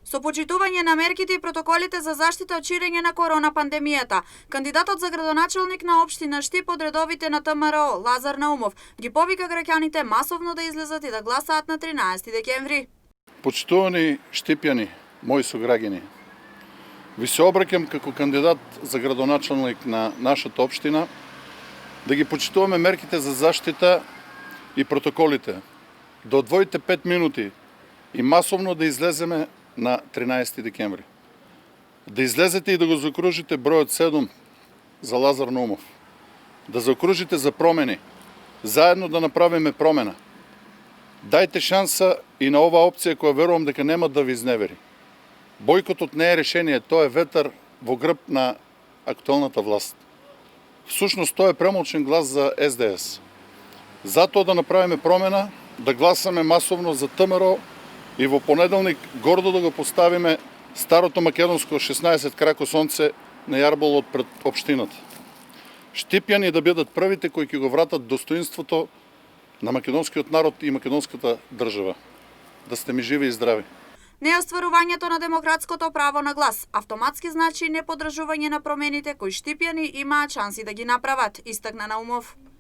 Со почитување на мерките и протоколите за заштита од ширење на корона пандемијата, кандидатот за градоначелник на општина Штип од редовите на ТМРО Лазар Наумов ги повика граѓаните масовно да излезат и да гласаат на 13 декември. Почитувани штипјани, мои сограѓани, ви се обраќам како кандидат за градоначелник на нашата општина да ги почитуваме мерките за заштита и протоколите, да одвоите 5 минути и масовно да излеземе на 13 декември. Да излезете и да го заокружите бројот 7 за Лазар Наумов. Да заокружите за промени. Заедно да направиме промена. Дајте шанса и на оваа опција која верувам дека нема да ви изневери. Бојкотот не е решение, тоа е ветар во грб на актуелната власт. Всушност тоа е премолчен глас за СДС. Затоа да направиме промена, да гласаме масовно за ТМРО и во понеделник гордо да го поставиме старото македонско 16 крако сонце на јарболот пред општината. Штипјани да бидат првите кои ќе го вратат достоинството на македонскиот народ и македонската држава. Да сте ми живи и здрави. Неостварувањето на демократското право на глас автоматски значи неподржување на промените кои штипјани имаат шанси да ги направат, истакна Наумов.